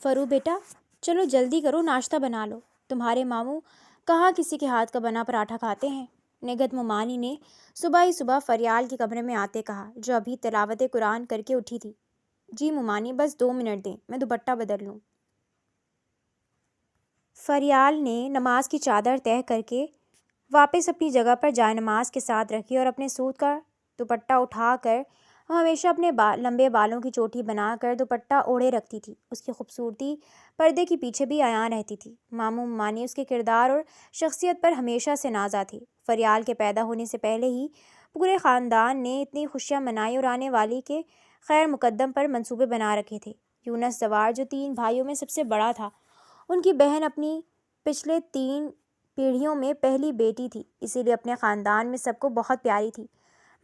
فرو بیٹا چلو جلدی کرو، ناشتہ بنا لو، تمہارے ماموں کہاں کسی کے ہاتھ کا بنا پراٹھا کھاتے ہیں؟ نگہت ممانی نے صبح ہی صبح فریال کے کمرے میں آتے کہا، جو ابھی تلاوت قرآن کر کے اٹھی تھی۔ جی ممانی، بس 2 منٹ دیں، میں دوپٹہ بدل لوں۔ فریال نے نماز کی چادر طے کر کے واپس اپنی جگہ پر جائے نماز کے ساتھ رکھی اور اپنے سوٹ کا دوپٹہ اٹھا کر وہ ہمیشہ اپنے لمبے بالوں کی چوٹی بنا کر دوپٹہ اوڑھے رکھتی تھی۔ اس کی خوبصورتی پردے کے پیچھے بھی عیاں رہتی تھی۔ ماموں ممانی اس کے کردار اور شخصیت پر ہمیشہ سے نازا تھے۔ فریال کے پیدا ہونے سے پہلے ہی پورے خاندان نے اتنی خوشیاں منائی اور آنے والی کے خیر مقدم پر منصوبے بنا رکھے تھے۔ یونس زوار جو 3 بھائیوں میں سب سے بڑا تھا، ان کی بہن اپنی پچھلے 3 پیڑھیوں میں پہلی بیٹی تھی، اسی لیے اپنے خاندان میں سب کو بہت پیاری تھی۔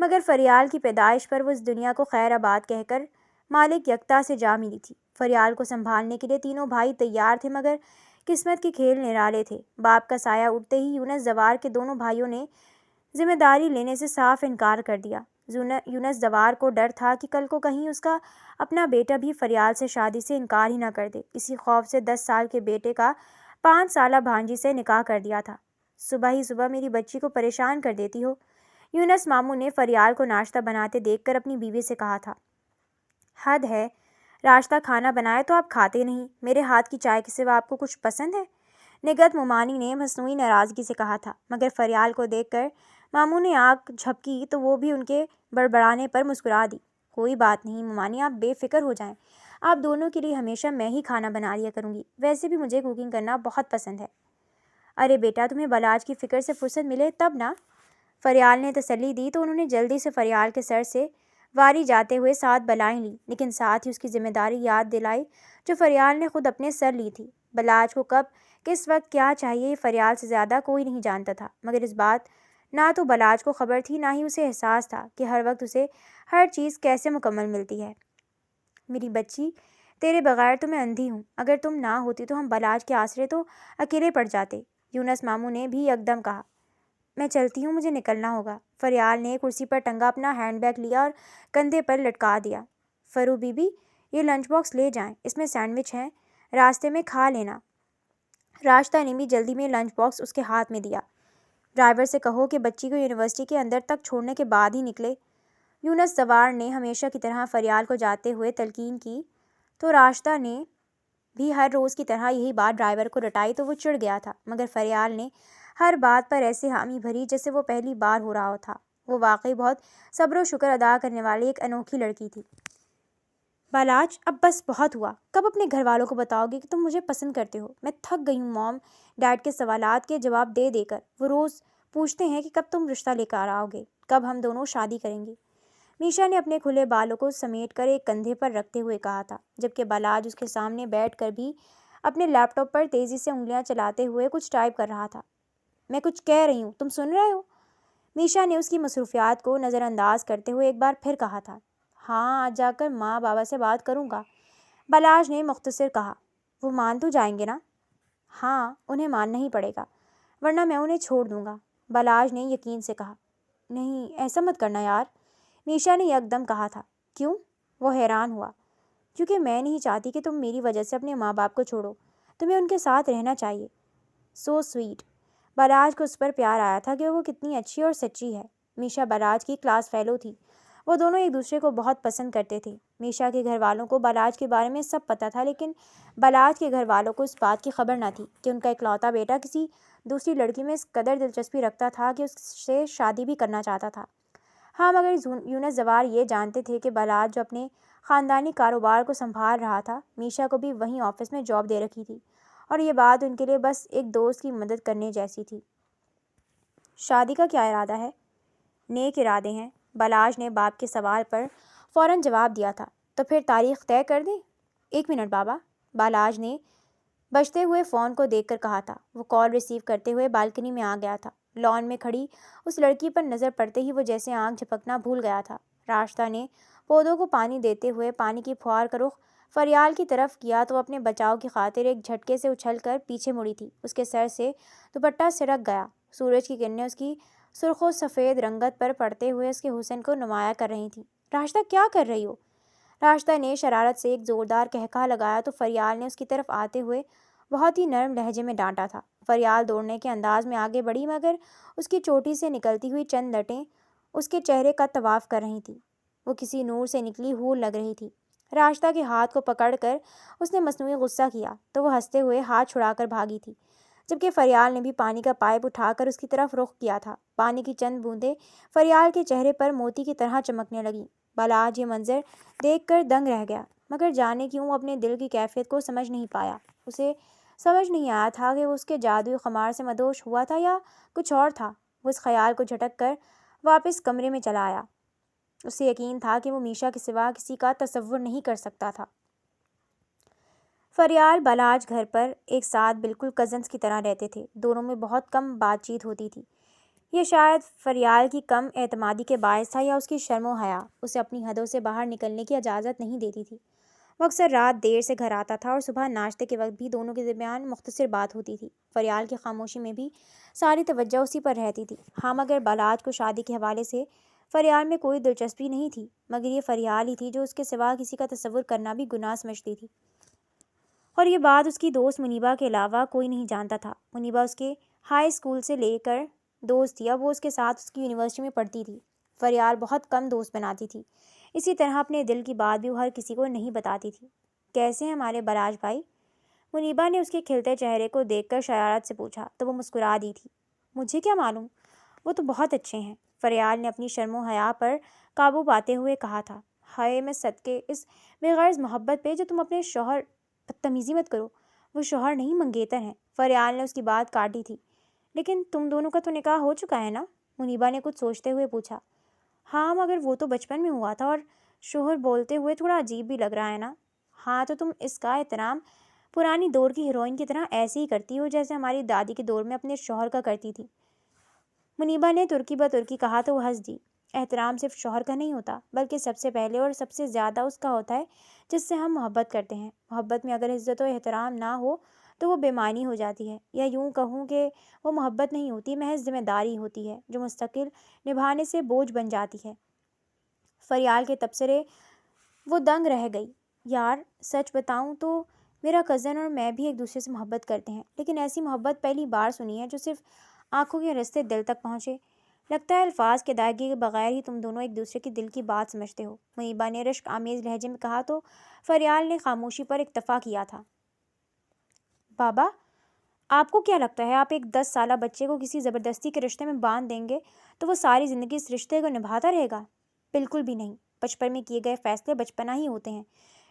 مگر فریال کی پیدائش پر وہ اس دنیا کو خیر آباد کہہ کر مالک یکتا سے جا ملی تھی۔ فریال کو سنبھالنے کے لیے تینوں بھائی تیار تھے، مگر قسمت کے کھیل نرالے تھے۔ باپ کا سایہ اٹھتے ہی یونس زوار کے دونوں بھائیوں نے ذمہ داری لینے سے صاف انکار کر دیا۔ یونس زوار کو ڈر تھا کہ کل کو کہیں اس کا اپنا بیٹا بھی فریال سے شادی سے انکار ہی نہ کر دے۔ اسی خوف سے 10 سال کے بیٹے کا 5 سالہ بھانجی سے نکاح کر دیا تھا۔ صبح ہی صبح میری بچی کو پریشان کر دیتی ہو، یونس ماموں نے فریال کو ناشتہ بناتے دیکھ کر اپنی بیوی سے کہا تھا۔ حد ہے، ناشتہ کھانا بنائے تو آپ کھاتے نہیں، میرے ہاتھ کی چائے کے سوا آپ کو کچھ پسند ہے؟ نگہت ممانی نے مصنوعی ناراضگی سے کہا تھا، مگر فریال کو دیکھ کر ماموں نے آنکھ جھپکی تو وہ بھی ان کے بڑبڑانے پر مسکرا دی۔ کوئی بات نہیں ممانی، آپ بے فکر ہو جائیں، آپ دونوں کے لیے ہمیشہ میں ہی کھانا بنا دیا کروں گی، ویسے بھی مجھے کوکنگ کرنا بہت پسند ہے۔ ارے بیٹا، تمہیں بلاج کی فکر سے فرصت ملے تب نا، فریال نے تسلی دی تو انہوں نے جلدی سے فریال کے سر سے واری جاتے ہوئے 7 بلائیں لیں، لیکن ساتھ ہی اس کی ذمہ داری یاد دلائی جو فریال نے خود اپنے سر لی تھی۔ بلاج کو کب کس وقت کیا چاہیے یہ فریال سے زیادہ کوئی نہیں جانتا تھا، مگر اس بات نہ تو بلاج کو خبر تھی، نہ ہی اسے احساس تھا کہ ہر وقت اسے ہر چیز کیسے مکمل ملتی ہے۔ میری بچی، تیرے بغیر تو میں اندھی ہوں، اگر تم نہ ہوتی تو ہم بلاج کے آسرے تو اکیلے پڑ جاتے، یونس ماموں نے بھی یکدم کہا۔ میں چلتی ہوں، مجھے نکلنا ہوگا۔ فریال نے کرسی پر ٹنگا اپنا ہینڈ بیگ لیا اور کندھے پر لٹکا دیا۔ فرو بی بی، یہ لنچ باکس لے جائیں، اس میں سینڈوچ ہیں، راستے میں کھا لینا۔ راشدہ نے بھی جلدی میں لنچ باکس اس کے ہاتھ میں دیا۔ ڈرائیور سے کہو کہ بچی کو یونیورسٹی کے اندر تک چھوڑنے کے بعد ہی نکلے۔ یونس زوار نے ہمیشہ کی طرح فریال کو جاتے ہوئے تلقین کی تو راشدہ نے بھی ہر روز کی طرح یہی بات ڈرائیور کو رٹائی تو وہ چڑ گیا تھا، مگر فریال نے ہر بات پر ایسے حامی بھری جیسے وہ پہلی بار ہو رہا تھا۔ وہ واقعی بہت صبر و شکر ادا کرنے والی ایک انوکھی لڑکی تھی۔ بالاج، اب بس بہت ہوا، کب اپنے گھر والوں کو بتاؤ گے کہ تم مجھے پسند کرتے ہو؟ میں تھک گئی ہوں موم ڈیڈ کے سوالات کے جواب دے دے کر۔ وہ روز پوچھتے ہیں کہ کب تم رشتہ لے کر آؤ گے، کب ہم دونوں شادی کریں گے۔ میشا نے اپنے کھلے بالوں کو سمیٹ کر ایک کندھے پر رکھتے ہوئے کہا تھا، جبکہ بالاج اس کے سامنے بیٹھ کر بھی اپنے لیپ ٹاپ پر تیزی سے انگلیاں چلاتے ہوئے کچھ ٹائپ کر رہا تھا۔ میں کچھ کہہ رہی ہوں، تم سن رہے ہو؟ میشا نے اس کی مصروفیات کو نظر انداز کرتے ہوئے ایک بار پھر کہا تھا۔ ہاں، آج جا کر ماں بابا سے بات کروں گا، بالاج نے مختصر کہا۔ وہ مان تو جائیں گے نا؟ ہاں، انہیں ماننا ہی پڑے گا، ورنہ میں انہیں چھوڑ دوں گا، بالاج نے یقین سے کہا۔ نہیں، ایسا مت کرنا یار، میشا نے یکدم کہا تھا۔ کیوں؟ وہ حیران ہوا۔ کیونکہ میں نہیں چاہتی کہ تم میری وجہ سے اپنے ماں باپ کو چھوڑو، تمہیں ان کے ساتھ رہنا چاہیے۔ So sweet. بالاج کو اس پر پیار آیا تھا کہ وہ کتنی اچھی اور سچی ہے۔ میشا بالاج کی کلاس فیلو تھی، وہ دونوں ایک دوسرے کو بہت پسند کرتے تھے۔ میشا کے گھر والوں کو بالاج کے بارے میں سب پتہ تھا، لیکن بالاج کے گھر والوں کو اس بات کی خبر نہ تھی کہ ان کا اکلوتا بیٹا کسی دوسری لڑکی میں اس قدر دلچسپی رکھتا تھا کہ اس سے شادی بھی کرنا چاہتا تھا۔ ہاں، مگر یونس زوار یہ جانتے تھے کہ بالاج جو اپنے خاندانی کاروبار کو سنبھال رہا تھا، میشا کو بھی وہیں آفس میں جاب دے رکھی تھی، اور یہ بات ان کے لیے بس ایک دوست کی مدد کرنے جیسی تھی۔ شادی کا کیا ارادہ ہے؟ نیک ارادے ہیں، بالاج نے باپ کے سوال پر فوراً جواب دیا تھا۔ تو پھر تاریخ طے کر دیں؟ 1 منٹ بابا، بالاج نے بجتے ہوئے فون کو دیکھ کر کہا تھا۔ وہ کال ریسیو کرتے ہوئے بالکنی میں آ گیا تھا۔ لان میں کھڑی اس لڑکی پر نظر پڑتے ہی وہ جیسے آنکھ جھپکنا بھول گیا تھا۔ راشدہ نے پودوں کو پانی دیتے ہوئے پانی کی پھوار کا رخ فریال کی طرف کیا تو اپنے بچاؤ کی خاطر ایک جھٹکے سے اچھل کر پیچھے مڑی تھی۔ اس کے سر سے دوپٹہ سرک گیا، سورج کی کرنیں اس کی سرخ و سفید رنگت پر پڑتے ہوئے اس کے حسن کو نمایاں کر رہی تھیں۔ راشدہ، کیا کر رہی ہو؟ راشدہ نے شرارت سے ایک زوردار قہقہہ لگایا تو فریال نے اس کی طرف آتے ہوئے بہت ہی نرم لہجے میں ڈانٹا تھا۔ فریال دوڑنے کے انداز میں آگے بڑھی مگر اس کی چوٹی سے نکلتی ہوئی چند لٹیں اس کے چہرے کا طواف کر رہی تھیں۔ وہ کسی نور سے نکلی ہول لگ رہی تھی۔ راشدہ کے ہاتھ کو پکڑ کر اس نے مصنوعی غصہ کیا تو وہ ہنستے ہوئے ہاتھ چھڑا کر بھاگی تھی، جبکہ فریال نے بھی پانی کا پائپ اٹھا کر اس کی طرف رخ کیا تھا۔ پانی کی چند بوندیں فریال کے چہرے پر موتی کی طرح چمکنے لگیں۔ بالاج یہ منظر دیکھ کر دنگ رہ گیا، مگر جانے کیوں وہ اپنے دل کی کیفیت کو سمجھ نہیں پایا۔ اسے سمجھ نہیں آیا تھا کہ وہ اس کے جادوئی خمار سے مدہوش ہوا تھا یا کچھ اور تھا۔ وہ اس خیال کو جھٹک کر واپس کمرے میں چلا آیا۔ اسے یقین تھا کہ وہ میشا کے سوا کسی کا تصور نہیں کر سکتا تھا۔ فریال بالاج گھر پر ایک ساتھ بالکل کزنز کی طرح رہتے تھے۔ دونوں میں بہت کم بات چیت ہوتی تھی۔ یہ شاید فریال کی کم اعتمادی کے باعث تھا یا اس کی شرم و حیا اسے اپنی حدوں سے باہر نکلنے کی اجازت نہیں دیتی تھی۔ وہ اکثر رات دیر سے گھر آتا تھا اور صبح ناشتے کے وقت بھی دونوں کے درمیان مختصر بات ہوتی تھی۔ فریال کی خاموشی میں بھی ساری توجہ اسی پر رہتی تھی۔ ہاں، مگر بالاج کو شادی کے حوالے سے فریال میں کوئی دلچسپی نہیں تھی، مگر یہ فریال ہی تھی جو اس کے سوا کسی کا تصور کرنا بھی گناہ سمجھتی تھی۔ اور یہ بات اس کی دوست منیبا کے علاوہ کوئی نہیں جانتا تھا۔ منیبا اس کے ہائی اسکول سے لے کر دوست تھی، اب وہ اس کے ساتھ اس کی یونیورسٹی میں پڑھتی تھی۔ فریال بہت کم دوست بناتی تھی، اسی طرح اپنے دل کی بات بھی وہ ہر کسی کو نہیں بتاتی تھی۔ کیسے ہیں ہمارے بالاج بھائی؟ منیبا نے اس کے کھلتے چہرے کو دیکھ کر شرارت سے پوچھا تو وہ مسکرا دی تھی۔ مجھے کیا معلوم، وہ تو بہت اچھے ہیں، فریال نے اپنی شرم و حیا پر قابو پاتے ہوئے کہا تھا۔ ہائے، میں صدقے اس بے غرض محبت پہ جو تم اپنے شوہر، بدتمیزی مت کرو، وہ شوہر نہیں منگیتر ہیں۔ فریال نے اس کی بات کاٹی تھی۔ لیکن تم دونوں کا تو نکاح ہو چکا ہے نا؟ منیبا نے کچھ سوچتے ہوئے پوچھا۔ ہاں، مگر وہ تو بچپن میں ہوا تھا اور شوہر بولتے ہوئے تھوڑا عجیب بھی لگ رہا ہے نا۔ ہاں، تو تم اس کا احترام پرانی دور کی ہیروئن کی طرح ایسے ہی کرتی ہو جیسے ہماری دادی کے دور میں اپنے شوہر کا کرتی تھی۔ منیبا نے ترکی بترکی کہا تو وہ ہنس دی۔ احترام صرف شوہر کا نہیں ہوتا، بلکہ سب سے پہلے اور سب سے زیادہ اس کا ہوتا ہے جس سے ہم محبت کرتے ہیں۔ محبت میں اگر عزت و احترام نہ ہو تو وہ بے معنی ہو جاتی ہے، یا یوں کہوں کہ وہ محبت نہیں ہوتی، محض ذمہ داری ہوتی ہے جو مستقل نبھانے سے بوجھ بن جاتی ہے۔ فریال کے تبصرے وہ دنگ رہ گئی۔ یار، سچ بتاؤں تو میرا کزن اور میں بھی ایک دوسرے سے محبت کرتے ہیں، لیکن ایسی محبت پہلی بار سنی ہے جو صرف آنکھوں کے رستے دل تک پہنچے۔ لگتا ہے الفاظ کے ادائیگی کے بغیر ہی تم دونوں ایک دوسرے کی دل کی بات سمجھتے ہو، منیبا نے رشک آمیز لہجے میں کہا تو فریال نے خاموشی پر اکتفا کیا تھا۔ بابا، آپ کو کیا لگتا ہے آپ ایک 10 سالہ بچے کو کسی زبردستی کے رشتے میں باندھ دیں گے تو وہ ساری زندگی اس رشتے کو نبھاتا رہے گا؟ بالکل بھی نہیں۔ بچپن میں کیے گئے فیصلے بچپنا ہی ہوتے ہیں۔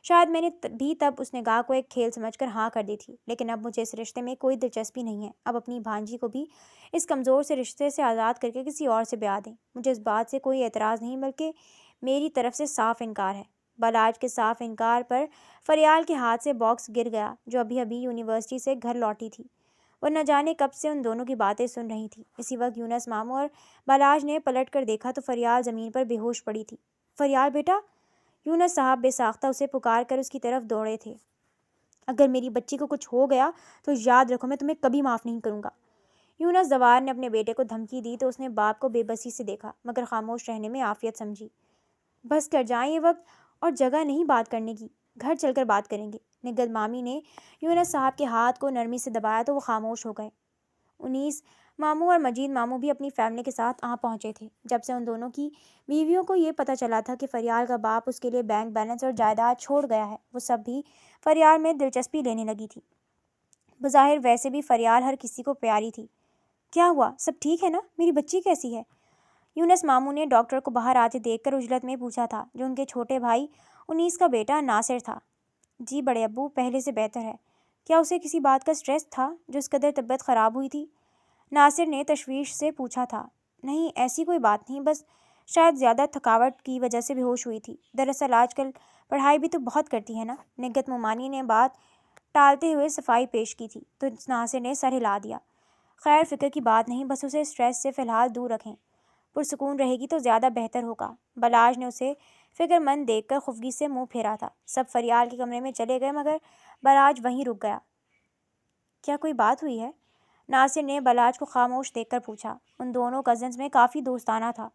شاید میں نے بھی تب اس نگاہ کو ایک کھیل سمجھ کر ہاں کر دی تھی، لیکن اب مجھے اس رشتے میں کوئی دلچسپی نہیں ہے۔ اب اپنی بھانجی کو بھی اس کمزور سے رشتے سے آزاد کر کے کسی اور سے بیاہ دیں۔ مجھے اس بات سے کوئی اعتراض نہیں، بلکہ میری طرف سے صاف انکار ہے۔ بالاج کے صاف انکار پر فریال کے ہاتھ سے باکس گر گیا جو ابھی ابھی یونیورسٹی سے گھر لوٹی تھی۔ وہ نہ جانے کب سے ان دونوں کی باتیں سن رہی تھی۔ اسی وقت یونس ماموں اور بالاج نے پلٹ کر دیکھا تو فریال زمین پر بے ہوش پڑی تھی۔ فریال بیٹا، یونس صاحب بے ساختہ اسے پکار کر اس کی طرف دوڑے تھے۔ اگر میری بچی کو کچھ ہو گیا تو یاد رکھو میں تمہیں کبھی معاف نہیں کروں گا۔ یونس زوار نے اپنے بیٹے کو دھمکی دی تو اس نے باپ کو بے بسی سے دیکھا، مگر خاموش رہنے میں عافیت سمجھی۔ بس کر جائیں، یہ وقت اور جگہ نہیں بات کرنے کی، گھر چل کر بات کریں گے۔ نگہت مامی نے یونس صاحب کے ہاتھ کو نرمی سے دبایا تو وہ خاموش ہو گئے۔ انیس ماموں اور مجید ماموں بھی اپنی فیملی کے ساتھ پہنچے تھے۔ جب سے ان دونوں کی بیویوں کو یہ پتہ چلا تھا کہ فریال کا باپ اس کے لیے بینک بیلنس اور جائیداد چھوڑ گیا ہے، وہ سب بھی فریال میں دلچسپی لینے لگی تھی۔ بظاہر ویسے بھی فریال ہر کسی کو پیاری تھی۔ کیا ہوا، سب ٹھیک ہے نا؟ میری بچی کیسی ہے؟ یونس ماموں نے ڈاکٹر کو باہر آتے دیکھ کر عجلت میں پوچھا تھا، جو ان کے چھوٹے بھائی انیس کا بیٹا ناصر تھا۔ جی بڑے ابو، پہلے سے بہتر ہے۔ کیا اسے کسی بات کا سٹریس تھا جو اس قدر طبیعت خراب ہوئی تھی؟ ناصر نے تشویش سے پوچھا تھا۔ نہیں، ایسی کوئی بات نہیں، بس شاید زیادہ تھکاوٹ کی وجہ سے بے ہوش ہوئی تھی۔ دراصل آج کل پڑھائی بھی تو بہت کرتی ہے نا۔ نگہت ممانی نے بات ٹالتے ہوئے صفائی پیش کی تھی تو ناصر نے سر ہلا دیا۔ خیر، فکر کی بات نہیں، بس اسے سٹریس سے فی الحال دور رکھیں۔ پرسکون رہے گی تو زیادہ بہتر ہوگا۔ بالاج نے اسے فکر مند دیکھ کر خفگی سے منہ پھیرا تھا۔ سب فریال کے کمرے میں چلے گئے مگر بالاج وہیں رک گیا۔ کیا کوئی بات ہوئی ہے؟ ناصر نے بالاج کو خاموش دیکھ کر پوچھا۔ ان دونوں کزنز میں کافی دوستانہ تھا،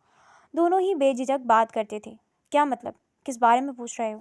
دونوں ہی بے جھجک بات کرتے تھے۔ کیا مطلب؟ کس بارے میں پوچھ رہے ہو؟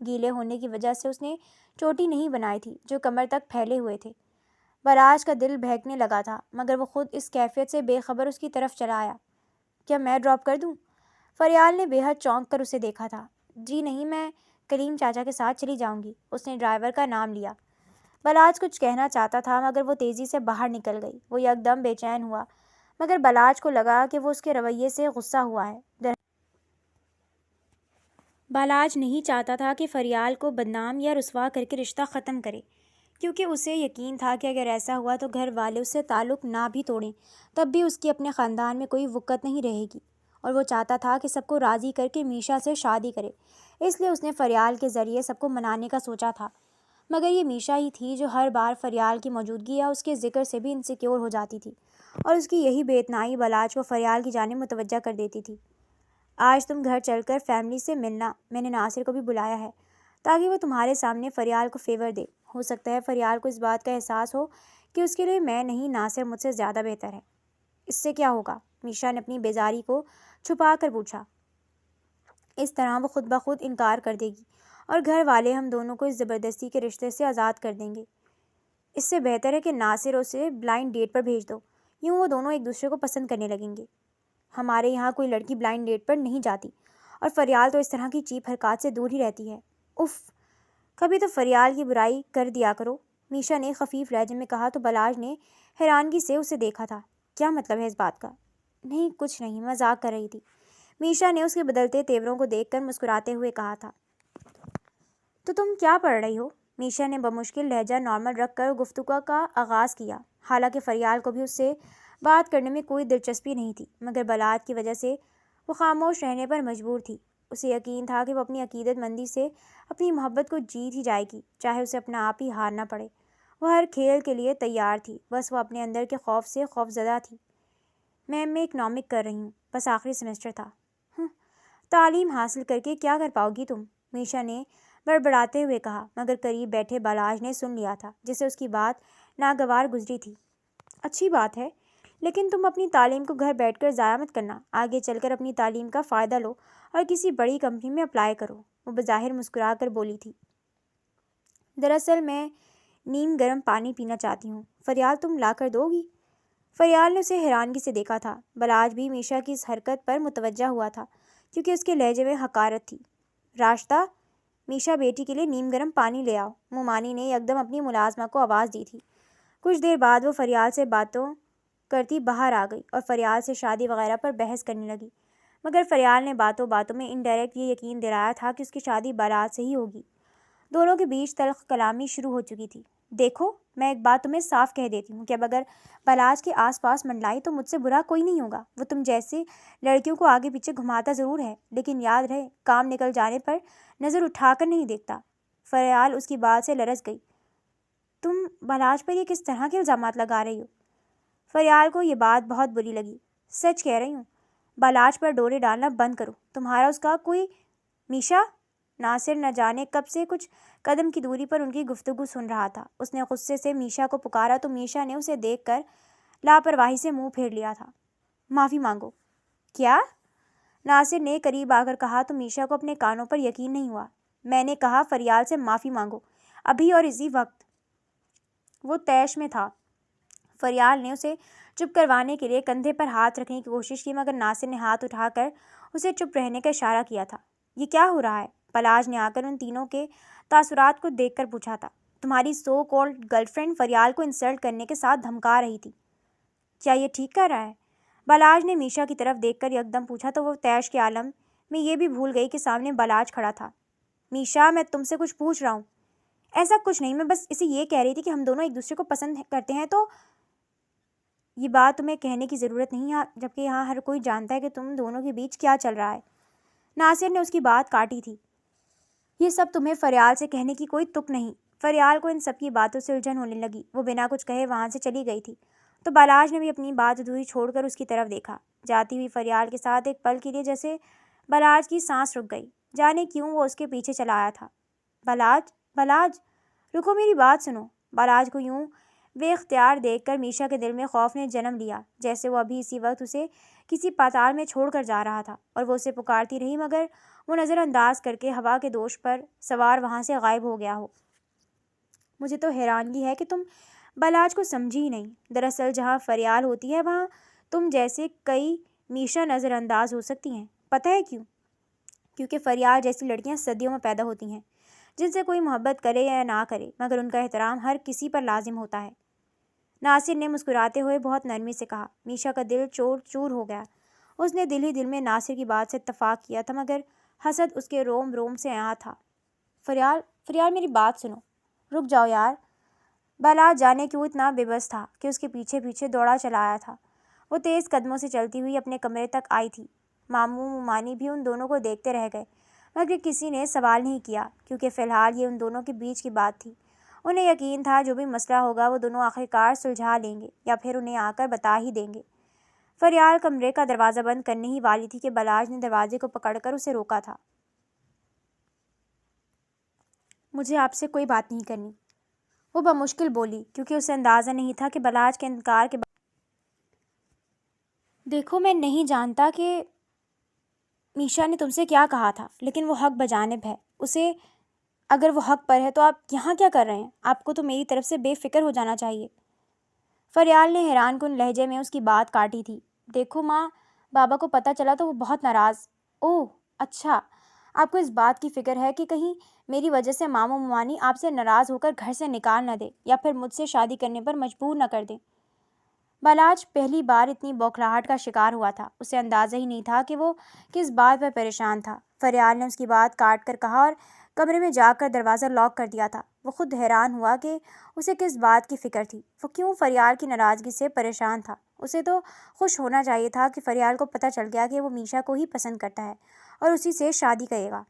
گیلے ہونے کی وجہ سے اس نے چوٹی نہیں بنائی تھی جو کمر تک پھیلے ہوئے تھے۔ بلاج کا دل بہکنے لگا تھا مگر وہ خود اس کیفیت سے بے خبر اس کی طرف چلا آیا۔ کیا میں ڈراپ کر دوں؟ فریال نے بے حد چونک کر اسے دیکھا تھا۔ جی نہیں، میں کلیم چاچا کے ساتھ چلی جاؤں گی۔ اس نے ڈرائیور کا نام لیا۔ بلاج کچھ کہنا چاہتا تھا مگر وہ تیزی سے باہر نکل گئی۔ وہ یکدم بے چین ہوا مگر بلاج کو لگا کہ وہ اس کے رویے سے غصہ ہوا ہے۔ بلاج نہیں چاہتا تھا کہ فریال کو بدنام یا رسوا کر کے رشتہ ختم کرے، کیونکہ اسے یقین تھا کہ اگر ایسا ہوا تو گھر والے اس سے تعلق نہ بھی توڑیں تب بھی اس کی اپنے خاندان میں کوئی وقت نہیں رہے گی، اور وہ چاہتا تھا کہ سب کو راضی کر کے میشا سے شادی کرے۔ اس لیے اس نے فریال کے ذریعے سب کو منانے کا سوچا تھا، مگر یہ میشا ہی تھی جو ہر بار فریال کی موجودگی یا اس کے ذکر سے بھی انسیکیور ہو جاتی تھی، اور اس کی یہی بے اتنائی بلاج کو فریال کی جانب متوجہ کر دیتی تھی۔ آج تم گھر چل کر فیملی سے ملنا، میں نے ناصر کو بھی بلایا ہے تاکہ وہ تمہارے سامنے فریال کو فیور دے۔ ہو سکتا ہے فریال کو اس بات کا احساس ہو کہ اس کے لیے میں نہیں، ناصر مجھ سے زیادہ بہتر ہے۔ اس سے کیا ہوگا؟ میشا نے اپنی بیزاری کو چھپا کر پوچھا۔ اس طرح وہ خود بخود انکار کر دے گی اور گھر والے ہم دونوں کو اس زبردستی کے رشتے سے آزاد کر دیں گے۔ اس سے بہتر ہے کہ ناصر اسے بلائنڈ ڈیٹ پر بھیج دو، یوں وہ دونوں ایک دوسرے کو پسند کرنے لگیں گے۔ ہمارے یہاں کوئی لڑکی بلائنڈ ڈیٹ پر نہیں جاتی، اور فریال تو اس طرح کی چیپ حرکات سے دور ہی رہتی ہے۔ اف، کبھی تو فریال کی برائی کر دیا کرو، میشا نے خفیف لہجے میں کہا تو بلاج نے حیرانگی سے اسے دیکھا تھا۔ کیا مطلب ہے اس بات کا؟ نہیں، کچھ نہیں، مذاق کر رہی تھی، میشا نے اس کے بدلتے تیوروں کو دیکھ کر مسکراتے ہوئے کہا تھا۔ تو تم کیا پڑھ رہی ہو؟ میشا نے بمشکل لہجہ نارمل رکھ کر گفتگو کا آغاز کیا، حالانکہ فریال کو بھی اس سے بات کرنے میں کوئی دلچسپی نہیں تھی، مگر بلاج کی وجہ سے وہ خاموش رہنے پر مجبور تھی۔ اسے یقین تھا کہ وہ اپنی عقیدت مندی سے اپنی محبت کو جیت ہی جائے گی، چاہے اسے اپنا آپ ہی ہارنا پڑے۔ وہ ہر کھیل کے لیے تیار تھی، بس وہ اپنے اندر کے خوف سے خوفزدہ تھی۔ میں اکنامک کر رہی ہوں، بس آخری سیمسٹر تھا۔ تعلیم حاصل کر کے کیا کر پاؤ گی تم؟ میشا نے بڑبڑاتے ہوئے کہا، مگر قریب بیٹھے بلاج نے سن لیا تھا جسے اس کی بات ناگوار گزری تھی۔ اچھی بات ہے، لیکن تم اپنی تعلیم کو گھر بیٹھ کر ضائع مت کرنا، آگے چل کر اپنی تعلیم کا فائدہ لو اور کسی بڑی کمپنی میں اپلائی کرو۔ وہ بظاہر مسکرا کر بولی تھی۔ دراصل میں نیم گرم پانی پینا چاہتی ہوں، فریال تم لا کر دو گی؟ فریال نے اسے حیرانگی سے دیکھا تھا۔ بلاج بھی میشا کی اس حرکت پر متوجہ ہوا تھا کیونکہ اس کے لہجے میں حقارت تھی۔ راشدہ، میشا بیٹی کے لیے نیم گرم پانی لے آؤ، مومانی نے یکدم اپنی ملازمہ کو آواز دی تھی۔ کچھ دیر بعد وہ فریال سے باتوں کرتی باہر آ گئی اور فریال سے شادی وغیرہ پر بحث کرنے لگی، مگر فریال نے باتوں باتوں میں انڈائریکٹ یہ یقین دلایا تھا کہ اس کی شادی بلاج سے ہی ہوگی۔ دونوں کے بیچ تلخ کلامی شروع ہو چکی تھی۔ دیکھو، میں ایک بات تمہیں صاف کہہ دیتی ہوں کہ اب اگر بلاج کے آس پاس منڈلائی تو مجھ سے برا کوئی نہیں ہوگا۔ وہ تم جیسے لڑکیوں کو آگے پیچھے گھماتا ضرور ہے، لیکن یاد رہے کام نکل جانے پر نظر اٹھا کر نہیں دیکھتا۔ فریال اس کی بات سے لرز گئی۔ تم بلاج پر یہ کس طرح کے الزامات لگا رہی ہو؟ فریال کو یہ بات بہت بری لگی۔ سچ کہہ رہی ہوں، بلاج پر ڈورے ڈالنا بند کرو، تمہارا اس کا کوئی… میشا؟ ناصر نہ جانے کب سے کچھ قدم کی دوری پر ان کی گفتگو سن رہا تھا۔ اس نے غصے سے میشا کو پکارا تو میشا نے اسے دیکھ کر لاپرواہی سے منہ پھیر لیا تھا۔ معافی مانگو۔ کیا؟ ناصر نے قریب آ کر کہا تو میشا کو اپنے کانوں پر یقین نہیں ہوا۔ میں نے کہا فریال سے معافی مانگو، ابھی اور اسی وقت۔ وہ طیش میں تھا۔ فریال نے اسے چپ کروانے کے لیے کندھے پر ہاتھ رکھنے کی کوشش کی، مگر ناصر نے ہاتھ اٹھا کر اسے چپ رہنے کا اشارہ کیا تھا۔ یہ کیا ہو رہا ہے؟ بلاج نے آ کر ان تینوں کے تاثرات کو دیکھ کر پوچھا تھا۔ تمہاری so called girl friend Faryal کو انسلٹ کرنے کے ساتھ دھمکا رہی تھی، کیا یہ ٹھیک کر رہا ہے؟ بلاج نے میشا کی طرف دیکھ کر یکدم پوچھا تو وہ طیش کے عالم میں یہ بھی بھول گئی کہ سامنے بلاج کھڑا تھا۔ میشا، میں تم سے کچھ پوچھ رہا ہوں۔ ایسا کچھ نہیں، میں بس اسے یہ کہہ رہی تھی کہ ہم دونوں ایک دوسرے کو پسند کرتے ہیں، تو یہ بات تمہیں کہنے کی ضرورت نہیں ہے، جبکہ یہاں ہر کوئی جانتا ہے کہ تم دونوں کے بیچ کیا چل رہا ہے۔ ناصر نے اس کی بات کاٹی تھی۔ یہ سب تمہیں فریال سے کہنے کی کوئی تک نہیں۔ فریال کو ان سب کی باتوں سے الجھن ہونے لگی، وہ بنا کچھ کہے وہاں سے چلی گئی تھی، تو بلاج نے بھی اپنی بات ادھوری چھوڑ کر اس کی طرف دیکھا۔ جاتی ہوئی فریال کے ساتھ ایک پل کے لیے جیسے بلاج کی سانس رک گئی، جانے کیوں وہ اس کے پیچھے چلا آیا تھا۔ بلاج، بلاج، رکو، میری بات سنو۔ بلاج کو یوں بے اختیار دیکھ کر میشا کے دل میں خوف نے جنم لیا، جیسے وہ ابھی اسی وقت اسے کسی پاتال میں چھوڑ کر جا رہا تھا، اور وہ اسے پکارتی رہی مگر وہ نظر انداز کر کے ہوا کے دوش پر سوار وہاں سے غائب ہو گیا ہو۔ مجھے تو حیرانگی ہے کہ تم بلاج کو سمجھی ہی نہیں۔ دراصل جہاں فریال ہوتی ہے وہاں تم جیسے کئی میشا نظر انداز ہو سکتی ہیں۔ پتہ ہے کیوں؟ کیونکہ فریال جیسی لڑکیاں صدیوں میں پیدا ہوتی ہیں، جن سے کوئی محبت کرے یا نہ کرے مگر ان کا احترام ہر کسی پر لازم ہوتا ہے۔ ناصر نے مسکراتے ہوئے بہت نرمی سے کہا۔ میشا کا دل چور چور ہو گیا۔ اس نے دل ہی دل میں ناصر کی بات سے اتفاق کیا تھا مگر حسد اس کے روم روم سے آیا تھا۔ فریال میری بات سنو۔ رک جاؤ یار۔ بلاج جانے کیوں اتنا بے بس تھا کہ اس کے پیچھے پیچھے دوڑا چلا آیا تھا۔ وہ تیز قدموں سے چلتی ہوئی اپنے کمرے تک آئی تھی۔ ماموں ممانی بھی ان دونوں کو دیکھتے رہ گئے مگر کسی نے سوال نہیں کیا، کیونکہ فی الحال یہ ان دونوں کے بیچ کی بات تھی۔ انہیں یقین تھا جو بھی مسئلہ ہوگا وہ دونوں آخرکار سلجھا لیں گے یا پھر انہیں آ کر بتا ہی دیں گے۔ فریال کمرے کا دروازہ بند کرنے ہی والی تھی کہ بلاج نے دروازے کو پکڑ کر اسے روکا تھا۔ مجھے آپ سے کوئی بات نہیں کرنی، وہ بمشکل بولی، کیونکہ اسے اندازہ نہیں تھا کہ بلاج کے انکار کے بعد دیکھو میں نہیں جانتا کہ میشا نے تم سے کیا کہا تھا، لیکن وہ حق بجانب ہے۔ اسے اگر وہ حق پر ہے تو آپ یہاں کیا کر رہے ہیں؟ آپ کو تو میری طرف سے بے فکر ہو جانا چاہیے۔ فریال نے حیران کن لہجے میں اس کی بات کاٹی تھی۔ دیکھو ماں، بابا کو پتہ چلا تو وہ بہت ناراض۔ اوہ اچھا، آپ کو اس بات کی فکر ہے کہ کہیں میری وجہ سے ماموں ممانی آپ سے ناراض ہو کر گھر سے نکال نہ دے یا پھر مجھ سے شادی کرنے پر مجبور نہ کر دیں۔ بلاج پہلی بار اتنی بوکھلاہٹ کا شکار ہوا تھا۔ اسے اندازہ ہی نہیں تھا کہ وہ کس بات پر پریشان تھا۔ فریال نے اس کی بات کاٹ کر کہا اور کمرے میں جا کر دروازہ لاک کر دیا تھا۔ وہ خود حیران ہوا کہ اسے کس بات کی فکر تھی۔ وہ کیوں فریال کی ناراضگی سے پریشان تھا؟ اسے تو خوش ہونا چاہیے تھا کہ فریال کو پتہ چل گیا کہ وہ میشا کو ہی پسند کرتا ہے اور اسی سے شادی کرے گا۔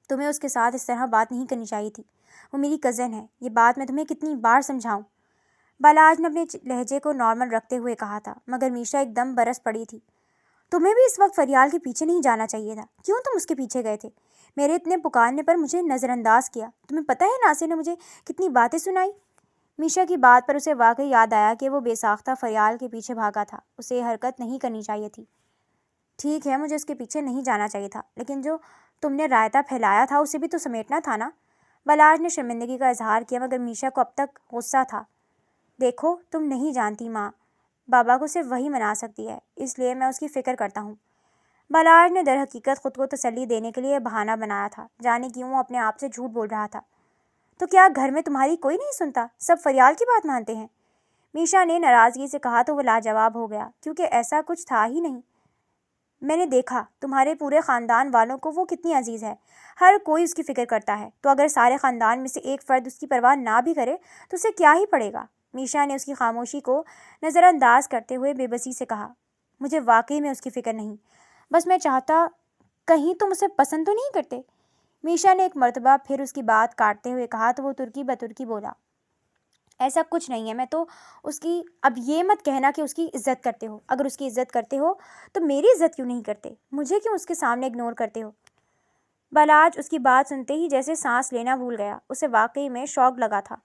تمہیں اس کے ساتھ اس طرح بات نہیں کرنی چاہیے تھی۔ وہ میری کزن ہے، یہ بات میں تمہیں کتنی بار سمجھاؤں؟ بلاج نے اپنے لہجے کو نارمل رکھتے ہوئے کہا تھا مگر میشا ایک دم برس پڑی تھی۔ تمہیں بھی اس وقت فریال کے پیچھے نہیں جانا چاہیے تھا۔ کیوں تم اس کے پیچھے گئے تھے؟ میرے اتنے پکارنے پر مجھے نظر انداز کیا۔ تمہیں پتہ ہے ناصر نے مجھے کتنی باتیں سنائی؟ میشا کی بات پر اسے واقعی یاد آیا کہ وہ بے ساختہ فریال کے پیچھے بھاگا تھا۔ اسے یہ حرکت نہیں کرنی چاہیے تھی۔ ٹھیک ہے، مجھے اس کے پیچھے نہیں جانا چاہیے تھا، لیکن جو تم نے رائتا پھیلایا تھا اسے بھی تو سمیٹنا تھا نا۔ بلاج نے شرمندگی کا اظہار کیا مگر میشا کو اب تک غصہ تھا۔ دیکھو تم نہیں جانتی ماں، بابا کو صرف وہی منا سکتی ہے، اس لیے میں اس کی فکر کرتا ہوں۔ بلاج نے در حقیقت خود کو تسلی دینے کے لیے بہانہ بنایا تھا، جانے کیوں وہ اپنے آپ سے جھوٹ بول رہا تھا۔ تو کیا گھر میں تمہاری کوئی نہیں سنتا؟ سب فریال کی بات مانتے ہیں؟ میشا نے ناراضگی سے کہا تو وہ لاجواب ہو گیا، کیونکہ ایسا کچھ تھا ہی نہیں۔ میں نے دیکھا تمہارے پورے خاندان والوں کو وہ کتنی عزیز ہے، ہر کوئی اس کی فکر کرتا ہے، تو اگر سارے خاندان میں سے ایک فرد اس کی پرواہ نہ بھی کرے تو اسے کیا ہی پڑے گا؟ میشا نے اس کی خاموشی کو نظر انداز کرتے ہوئے بے بسی سے کہا۔ مجھے واقعی میں اس کی فکر نہیں، بس میں چاہتا کہیں تم اسے پسند تو نہیں کرتے؟ میشا نے ایک مرتبہ پھر اس کی بات کاٹتے ہوئے کہا تو وہ ترکی بترکی بولا۔ ایسا کچھ نہیں ہے، میں تو اس کی اب یہ مت کہنا کہ اس کی عزت کرتے ہو۔ اگر اس کی عزت کرتے ہو تو میری عزت کیوں نہیں کرتے؟ مجھے کیوں اس کے سامنے اگنور کرتے ہو؟ بلاج اس کی بات سنتے ہی جیسے سانس لینا بھول گیا۔ اسے واقعی میں شوق لگا تھا۔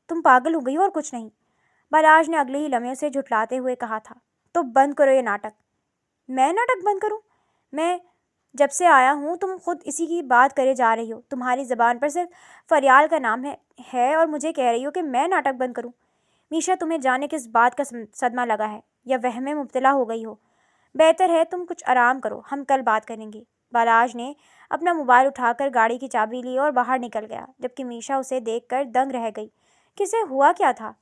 تم پاگل ہو گئی ہو اور کچھ نہیں، بلاج نے اگلے ہی لمحے سے جھٹلاتے ہوئے کہا تھا۔ تو بند کرو یہ ناٹک۔ میں ناٹک بند کروں؟ میں جب سے آیا ہوں تم خود اسی کی بات کرے جا رہی ہو، تمہاری زبان پر صرف فریال کا نام ہے اور مجھے کہہ رہی ہو کہ میں ناٹک بند کروں۔ میشا تمہیں جانے کس بات کا صدمہ لگا ہے یا وہم میں مبتلا ہو گئی ہو؟ بہتر ہے تم کچھ آرام کرو، ہم کل بات کریں گے۔ بلاج نے اپنا موبائل اٹھا کر گاڑی کی چابی لی اور باہر نکل گیا، جبکہ میشا اسے دیکھ کر دنگ رہ گئی۔ کسے ہوا کیا تھا؟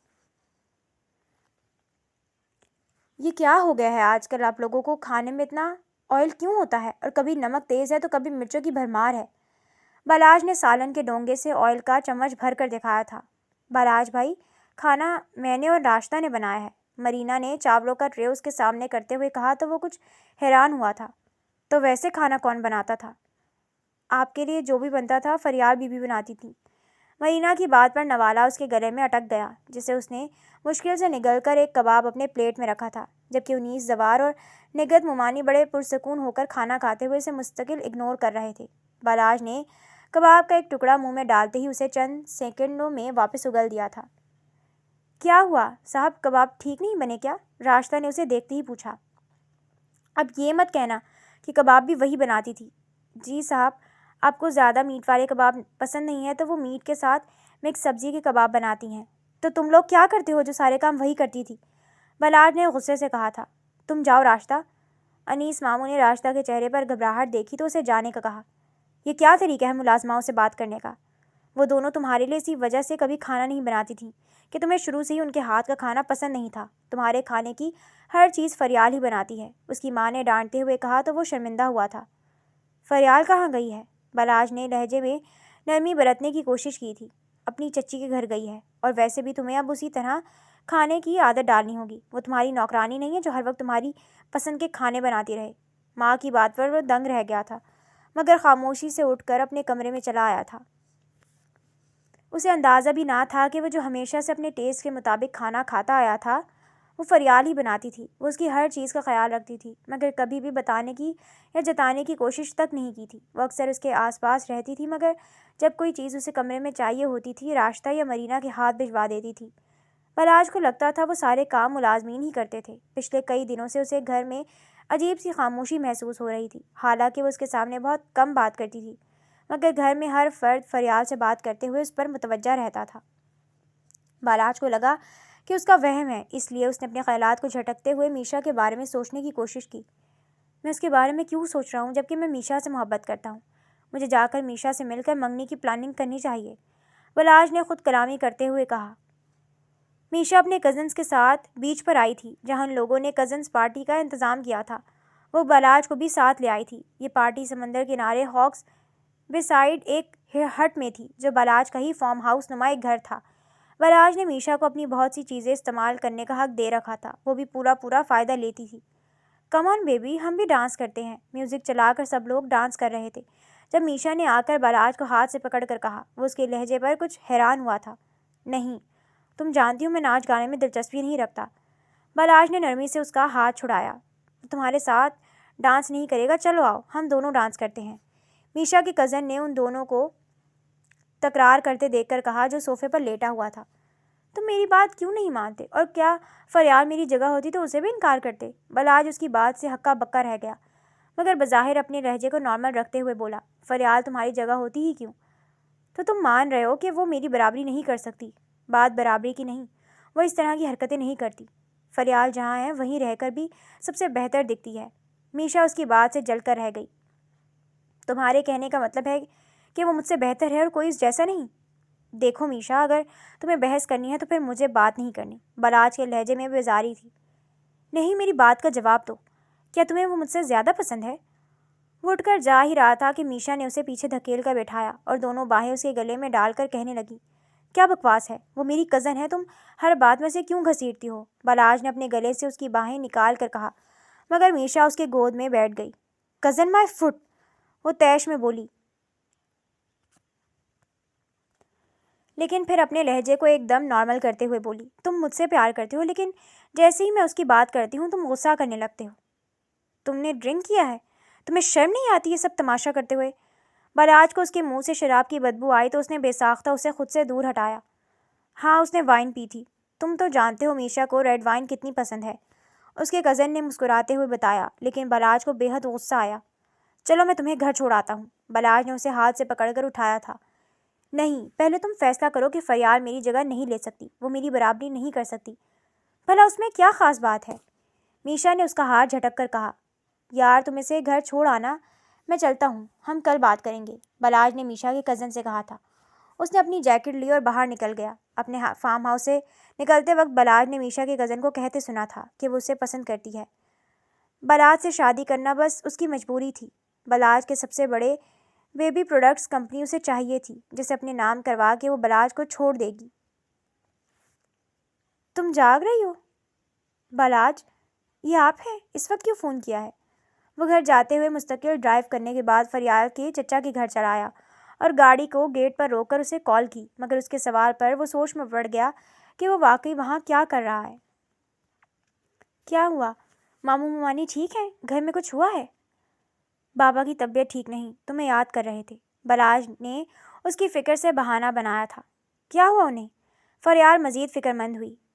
یہ کیا ہو گیا ہے آج کل آپ لوگوں کو؟ کھانے میں اتنا آئل کیوں ہوتا ہے؟ اور کبھی نمک تیز ہے تو کبھی مرچوں کی بھرمار ہے۔ بلاج نے سالن کے ڈونگے سے آئل کا چمچ بھر کر دکھایا تھا۔ بلاج بھائی، کھانا میں نے اور راشدہ نے بنایا ہے، مرینا نے چاولوں کا ٹرے اس کے سامنے کرتے ہوئے کہا تو وہ کچھ حیران ہوا تھا۔ تو ویسے کھانا کون بناتا تھا؟ آپ کے لیے جو بھی بنتا تھا فریال بی بناتی تھی۔ مرینا کی بات پر نوالا اس کے گلے میں اٹک گیا، جسے اس نے مشکل سے نگل کر ایک کباب اپنے پلیٹ میں رکھا تھا، جبکہ انیس زوار اور نگہت ممانی بڑے پرسکون ہو کر کھانا کھاتے ہوئے اسے مستقل اگنور کر رہے تھے۔ بلاج نے کباب کا ایک ٹکڑا منہ میں ڈالتے ہی اسے چند سیکنڈوں میں واپس اگل دیا تھا۔ کیا ہوا صاحب، کباب ٹھیک نہیں بنے کیا؟ راشدہ نے اسے دیکھتے ہی پوچھا۔ اب یہ مت کہنا کہ کباب بھی وہی بناتی تھی۔ جی صاحب، آپ کو زیادہ میٹ والے کباب پسند نہیں ہیں تو وہ میٹ کے ساتھ مکس سبزی کے کباب بناتی ہیں۔ تو تم لوگ کیا کرتے ہو جو سارے کام وہی کرتی تھی؟ بلاج نے غصے سے کہا تھا۔ تم جاؤ راشدہ۔ انیس ماموں نے راشدہ کے چہرے پر گھبراہٹ دیکھی تو اسے جانے کا کہا۔ یہ کیا طریقہ ہے ملازماؤں سے بات کرنے کا؟ وہ دونوں تمہارے لیے اسی وجہ سے کبھی کھانا نہیں بناتی تھیں کہ تمہیں شروع سے ہی ان کے ہاتھ کا کھانا پسند نہیں تھا۔ تمہارے کھانے کی ہر چیز فریال ہی بناتی ہے، اس کی ماں نے ڈانٹتے ہوئے کہا تو وہ شرمندہ ہوا تھا۔ فریال کہاں گئی ہے؟ بلاج نے لہجے میں نرمی برتنے کی کوشش کی تھی۔ اپنی چچی کے گھر گئی ہے، اور ویسے بھی تمہیں اب اسی طرح کھانے کی عادت ڈالنی ہوگی۔ وہ تمہاری نوکرانی نہیں ہے جو ہر وقت تمہاری پسند کے کھانے بناتی رہے۔ ماں کی بات پر وہ دنگ رہ گیا تھا، مگر خاموشی سے اٹھ کر اپنے کمرے میں چلا آیا تھا۔ اسے اندازہ بھی نہ تھا کہ وہ جو ہمیشہ سے اپنے ٹیسٹ کے مطابق کھانا کھاتا آیا تھا وہ فریال ہی بناتی تھی۔ وہ اس کی ہر چیز کا خیال رکھتی تھی، مگر کبھی بھی بتانے کی یا جتانے کی کوشش تک نہیں کی تھی۔ وہ اکثر اس کے آس پاس رہتی تھی، مگر جب کوئی چیز اسے کمرے میں چاہیے ہوتی تھی راشدہ یا مرینا کے ہاتھ بھجوا دیتی تھی۔ بلاج کو لگتا تھا وہ سارے کام ملازمین ہی کرتے تھے۔ پچھلے کئی دنوں سے اسے گھر میں عجیب سی خاموشی محسوس ہو رہی تھی، حالانکہ وہ اس کے سامنے بہت کم بات کرتی تھی، مگر گھر میں ہر فرد فریال سے بات کرتے ہوئے اس پر متوجہ رہتا تھا۔ بلاج کو لگا کہ اس کا وہم ہے، اس لیے اس نے اپنے خیالات کو جھٹکتے ہوئے میشا کے بارے میں سوچنے کی کوشش کی۔ میں اس کے بارے میں کیوں سوچ رہا ہوں جبکہ میں میشا سے محبت کرتا ہوں؟ مجھے جا کر میشا سے مل کر منگنی کی پلاننگ کرنی چاہیے، بلاج نے خود کلامی کرتے ہوئے کہا۔ میشا اپنے کزنز کے ساتھ بیچ پر آئی تھی جہاں لوگوں نے کزنز پارٹی کا انتظام کیا تھا۔ وہ بلاج کو بھی ساتھ لے آئی تھی۔ یہ پارٹی سمندر کنارے ہاکس بے سائڈ ایک ہٹ میں تھی جو بلاج کا ہی فارم ہاؤس نما ایک گھر تھا۔ بلاج نے میشا کو اپنی بہت سی چیزیں استعمال کرنے کا حق دے رکھا تھا، وہ بھی پورا فائدہ لیتی تھی۔ کم آن بیبی، ہم بھی ڈانس کرتے ہیں۔ میوزک چلا کر سب لوگ ڈانس کر رہے تھے جب میشا نے آ کر بلاج کو ہاتھ سے پکڑ کر کہا۔ وہ اس کے لہجے پر کچھ حیران ہوا تھا۔ نہیں، تم جانتی ہو میں ناچ گانے میں دلچسپی نہیں رکھتا۔ بلاج نے نرمی سے اس کا ہاتھ چھڑایا۔ وہ تمہارے ساتھ ڈانس نہیں کرے گا، چلو آؤ ہم دونوں ڈانس کرتے ہیں، میشا کے کزن نے ان دونوں کو تکرار کرتے دیکھ کر کہا جو صوفے پر لیٹا ہوا تھا۔ تم میری بات کیوں نہیں مانتے؟ اور کیا فریال میری جگہ ہوتی تو اسے بھی انکار کرتے؟ بلاج اس کی بات سے ہکا بکا رہ گیا، مگر بظاہر اپنے لہجے کو نارمل رکھتے ہوئے بولا۔ فریال تمہاری جگہ ہوتی ہی کیوں؟ تو تم مان رہے ہو کہ وہ میری برابری نہیں کر سکتی؟ بات برابری کی نہیں، وہ اس طرح کی حرکتیں نہیں کرتی۔ فریال جہاں ہے وہیں رہ کر بھی سب سے بہتر دکھتی ہے۔ میشا اس کی بات سے جل کر رہ گئی۔ تمہارے کہنے کا مطلب ہے کہ وہ مجھ سے بہتر ہے اور کوئی اس جیسا نہیں؟ دیکھو میشا، اگر تمہیں بحث کرنی ہے تو پھر مجھے بات نہیں کرنی۔ بلاج کے لہجے میں بیزاری تھی۔ نہیں، میری بات کا جواب دو، کیا تمہیں وہ مجھ سے زیادہ پسند ہے؟ وہ اٹھ کر جا ہی رہا تھا کہ میشا نے اسے پیچھے دھکیل کر بٹھایا اور دونوں باہیں اس کے گلے میں ڈال کر کہنے لگی۔ کیا بکواس ہے، وہ میری کزن ہے، تم ہر بات میں سے کیوں گھسیٹتی ہو؟ بلاج نے اپنے گلے سے اس کی باہیں نکال کر کہا، مگر میشا اس کے گود میں بیٹھ گئی۔ کزن مائی فٹ، وہ طیش میں بولی، لیکن پھر اپنے لہجے کو ایک دم نارمل کرتے ہوئے بولی۔ تم مجھ سے پیار کرتے ہو، لیکن جیسے ہی میں اس کی بات کرتی ہوں تم غصہ کرنے لگتے ہو۔ تم نے ڈرنک کیا ہے؟ تمہیں شرم نہیں آتی یہ سب تماشا کرتے ہوئے؟ بلاج کو اس کے منہ سے شراب کی بدبو آئی تو اس نے بے ساختہ اسے خود سے دور ہٹایا۔ ہاں، اس نے وائن پی تھی۔ تم تو جانتے ہو میشا کو ریڈ وائن کتنی پسند ہے، اس کے کزن نے مسکراتے ہوئے بتایا، لیکن بلاج کو بے حد غصہ آیا۔ چلو میں تمہیں گھر چھوڑاتا ہوں۔ بلاج نے اسے ہاتھ سے پکڑ کر اٹھایا تھا۔ نہیں، پہلے تم فیصلہ کرو کہ فریال میری جگہ نہیں لے سکتی، وہ میری برابری نہیں کر سکتی۔ بھلا اس میں کیا خاص بات ہے؟ میشا نے اس کا ہاتھ جھٹک کر کہا۔ یار تم اسے گھر چھوڑ آنا، میں چلتا ہوں، ہم کل بات کریں گے، بلاج نے میشا کے کزن سے کہا تھا۔ اس نے اپنی جیکٹ لی اور باہر نکل گیا۔ اپنے فارم ہاؤس سے نکلتے وقت بلاج نے میشا کے کزن کو کہتے سنا تھا کہ وہ اسے پسند کرتی ہے۔ بلاج سے شادی کرنا بس اس کی مجبوری تھی۔ بلاج کے سب سے بڑے بیبی پروڈکٹس کمپنی اسے چاہیے تھی جسے اپنے نام کروا کے وہ بلاج کو چھوڑ دے گی۔ تم جاگ رہی ہو؟ بلاج، یہ آپ ہیں؟ اس وقت کیوں فون کیا ہے؟ وہ گھر جاتے ہوئے مستقل ڈرائیو کرنے کے بعد فریال کے چچا کے گھر چلا آیا اور گاڑی کو گیٹ پر روک کر اسے کال کی، مگر اس کے سوال پر وہ سوچ میں پڑ گیا کہ وہ واقعی وہاں کیا کر رہا ہے۔ کیا ہوا؟ ماموں ممانی ٹھیک ہیں؟ گھر میں کچھ ہوا ہے؟ بابا کی طبیعت ٹھیک نہیں، تمہیں یاد کر رہے تھے، بلاج نے اس کی فکر سے بہانہ بنایا تھا۔ کیا ہوا انہیں؟ فریال مزید فکر مند ہوئی۔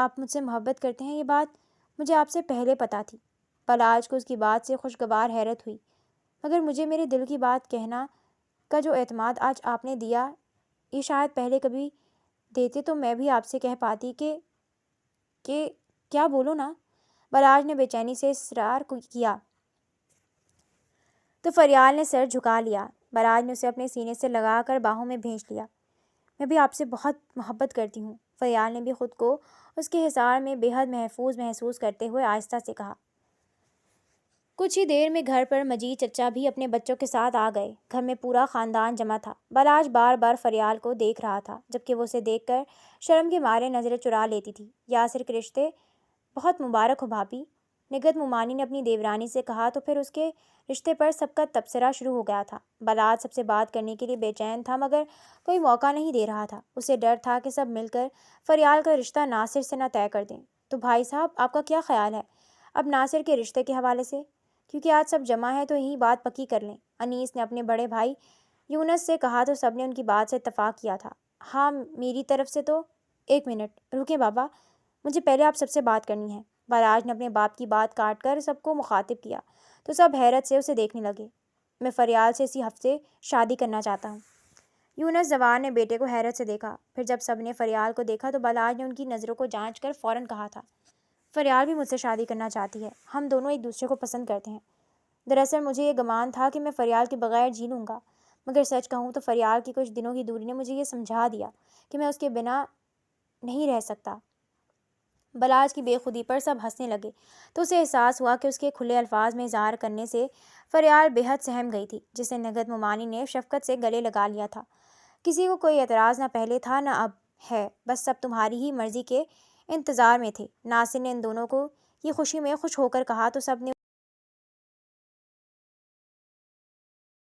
آپ مجھ سے محبت کرتے ہیں، یہ بات مجھے آپ سے پہلے پتہ تھی۔ بلاج کو اس کی بات سے خوشگوار حیرت ہوئی، مگر مجھے میرے دل کی بات کہنا کا جو اعتماد آج آپ نے دیا، یہ شاید پہلے کبھی دیتے تو میں بھی آپ سے کہہ پاتی کہ کیا بولو نا۔ بلاج نے بے چینی سے اصرار کیا تو فریال نے سر جھکا لیا۔ بلاج نے اسے اپنے سینے سے لگا کر باہوں میں بھینچ لیا۔ میں بھی آپ سے بہت محبت کرتی ہوں، فریال نے بھی خود کو اس کے حصار میں بے حد محفوظ محسوس کرتے ہوئے آہستہ سے کہا۔ کچھ ہی دیر میں گھر پر مجید چچا بھی اپنے بچوں کے ساتھ آ گئے۔ گھر میں پورا خاندان جمع تھا۔ بلاج بار بار فریال کو دیکھ رہا تھا، جبکہ وہ اسے دیکھ کر شرم کے مارے نظریں چرا لیتی تھی۔ یاسر کے رشتے بہت مبارک ہو بھابی، نگہت مومانی نے اپنی دیورانی سے کہا تو پھر اس کے رشتے پر سب کا تبصرہ شروع ہو گیا تھا۔ بلاج سب سے بات کرنے کے لیے بے چین تھا، مگر کوئی موقع نہیں دے رہا تھا۔ اسے ڈر تھا کہ سب مل کر فریال کا رشتہ ناصر سے نہ طے کر دیں۔ تو بھائی صاحب، آپ کا کیا خیال ہے اب ناصر کے رشتے کے حوالے سے؟ کیونکہ آج سب جمع ہے تو یہی بات پکی کر لیں۔ انیس نے اپنے بڑے بھائی یونس سے کہا تو سب نے ان کی بات سے اتفاق کیا تھا۔ ہاں، میری طرف سے تو۔ ایک منٹ رکیں بابا، مجھے پہلے آپ سب سے بات کرنی ہے۔ بلاج نے اپنے باپ کی بات کاٹ کر سب کو مخاطب کیا تو سب حیرت سے اسے دیکھنے لگے۔ میں فریال سے اسی ہفتے شادی کرنا چاہتا ہوں۔ یونس زوار نے بیٹے کو حیرت سے دیکھا۔ پھر جب سب نے فریال کو دیکھا تو بلاج نے ان کی نظروں کو جانچ کر فوراً کہا تھا، فریال بھی مجھ سے شادی کرنا چاہتی ہے، ہم دونوں ایک دوسرے کو پسند کرتے ہیں۔ دراصل مجھے یہ گمان تھا کہ میں فریال کے بغیر جی لوں گا، مگر سچ کہوں تو فریال کی کچھ دنوں کی دوری نے مجھے یہ سمجھا دیا کہ میں اس کے بنا نہیں رہ سکتا۔ بلاج کی بے خودی پر سب ہنسنے لگے تو اسے احساس ہوا کہ اس کے کھلے الفاظ میں اظہار کرنے سے فریال بے حد سہم گئی تھی، جسے نگہت مومانی نے شفقت سے گلے لگا لیا تھا۔ کسی کو کوئی اعتراض نہ پہلے تھا نہ اب ہے، بس سب تمہاری ہی مرضی کے انتظار میں تھے۔ ناصر نے ان دونوں کو یہ خوشی میں خوش ہو کر کہا تو سب نے